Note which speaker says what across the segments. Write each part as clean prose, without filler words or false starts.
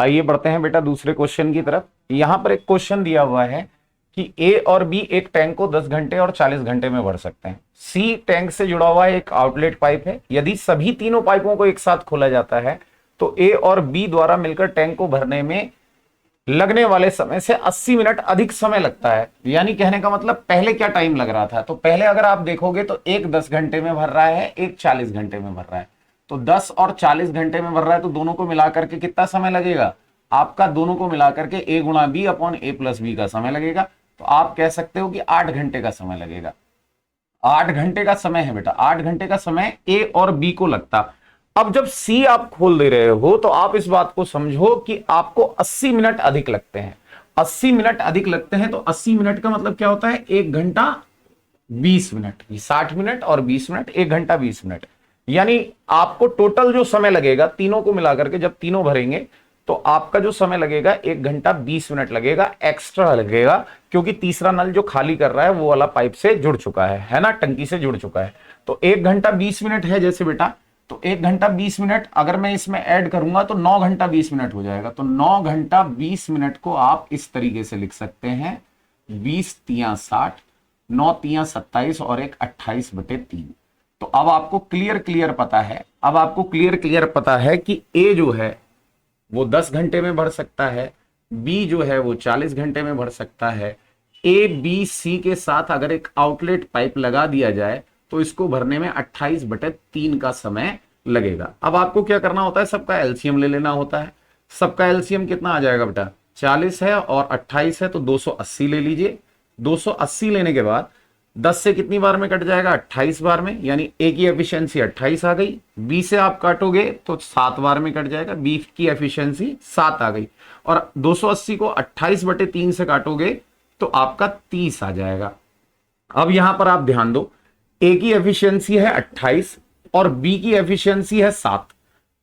Speaker 1: आइए बढ़ते हैं बेटा दूसरे क्वेश्चन की तरफ। यहां पर एक क्वेश्चन दिया हुआ है कि ए और बी एक टैंक को 10 घंटे और 40 घंटे में भर सकते हैं। सी टैंक से जुड़ा हुआ एक आउटलेट पाइप है। यदि सभी तीनों पाइपों को एक साथ खोला जाता है तो ए और बी द्वारा मिलकर टैंक को भरने में लगने वाले समय से 80 मिनट अधिक समय लगता है। यानी कहने का मतलब पहले क्या टाइम लग रहा था, तो पहले अगर आप देखोगे तो एक 10 घंटे में भर रहा है, एक 40 घंटे में भर रहा है। तो 10 और 40 घंटे में भर रहा है तो दोनों को मिलाकर के कितना समय लगेगा आपका, दोनों को मिलाकर के ए गुणा बी अपॉन ए प्लस बी का समय लगेगा। तो आप कह सकते हो कि 8 घंटे का समय लगेगा। 8 घंटे का समय है बेटा, 8 घंटे का समय ए और बी को लगता। अब जब सी आप खोल दे रहे हो तो आप इस बात को समझो कि आपको 80 मिनट अधिक लगते हैं। 80 मिनट अधिक लगते हैं तो 80 मिनट का मतलब क्या होता है, 1 घंटा 20 मिनट। 60 मिनट और 20 मिनट, 1 घंटा 20 मिनट। यानी आपको टोटल जो समय लगेगा तीनों को मिलाकर के, जब तीनों भरेंगे तो आपका जो समय लगेगा 1 घंटा 20 मिनट लगेगा, एक्स्ट्रा लगेगा, क्योंकि तीसरा नल जो खाली कर रहा है वो वाला पाइप से जुड़ चुका है ना, टंकी से जुड़ चुका है। तो 1 घंटा 20 मिनट है जैसे बेटा, तो 1 घंटा 20 मिनट अगर मैं इसमें ऐड करूंगा तो 9 घंटा 20 मिनट हो जाएगा। तो 9 घंटा 20 मिनट को आप इस तरीके से लिख सकते हैं, 20 तिया 60, 9 तिया 27 और एक 28/3। तो अब आपको क्लियर पता है, अब आपको क्लियर पता है कि ए जो है वो 10 घंटे में भर सकता है, बी जो है वो 40 घंटे में भर सकता है। ए बी सी के साथ अगर एक आउटलेट पाइप लगा दिया जाए तो इसको भरने में 28/3 का समय लगेगा। अब आपको क्या करना होता है, सबका एलसीएम ले लेना होता है। सबका एलसीएम कितना आ जाएगा बेटा, 40 है और 28 है तो 280 ले लीजिए। 280 लेने के बाद 10 से कितनी बार में कट जाएगा, 28 बार में, यानी ए की एफिशिएंसी 28 आ गई। बी से आप काटोगे तो 7 बार में कट जाएगा, बी की एफिशिएंसी 7 आ गई। और 280 को 28/3 से काटोगे तो आपका 30 आ जाएगा। अब यहां पर आप ध्यान दो, ए की एफिशिएंसी है 28 और बी की एफिशिएंसी है 7।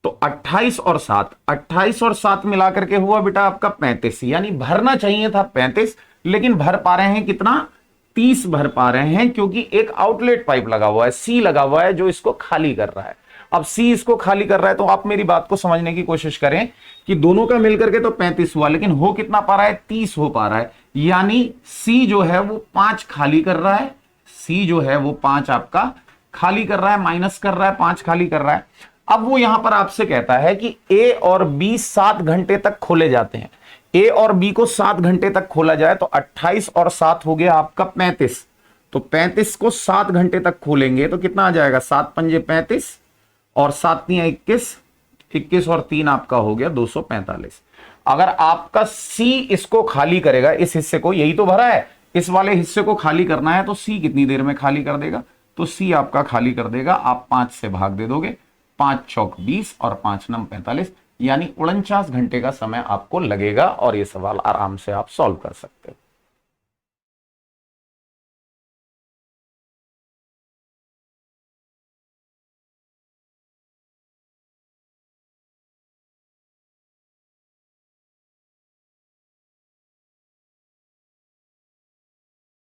Speaker 1: तो 28 और 7, 28 और 7 मिलाकर के हुआ बेटा आपका 35। यानी भरना चाहिए था 35, लेकिन भर पा रहे हैं कितना, 30 भर पा रहे हैं, क्योंकि एक आउटलेट पाइप लगा हुआ है, सी लगा हुआ है जो इसको खाली कर रहा है। अब सी इसको खाली कर रहा है तो आप मेरी बात को समझने की कोशिश करें कि दोनों का मिलकर के तो 35 हुआ, लेकिन हो कितना पा रहा है, 30 हो पा रहा है। यानी सी जो है वो 5 खाली कर रहा है, सी जो है वो 5 आपका खाली कर रहा है, माइनस कर रहा है, 5 खाली कर रहा है। अब वो यहां पर आपसे कहता है कि ए और बी 7 घंटे तक खोले जाते हैं। ए और बी को 7 घंटे तक खोला जाए तो 28 और 7 हो गया आपका 35। तो 35 को 7 घंटे तक खोलेंगे तो कितना आ जाएगा, 7 पंजे 35 और 7 तिया 21, 21 और 3 आपका हो गया 245। अगर आपका सी इसको खाली करेगा, इस हिस्से को, यही तो भरा है, इस वाले हिस्से को खाली करना है तो सी कितनी देर में खाली कर देगा, तो सी आपका खाली कर देगा, आप 5 से भाग दे दोगे, 5 चौक 20 और 5 नम 45, यानी 49 घंटे का समय आपको लगेगा। और ये सवाल आराम से आप सॉल्व कर सकते हो।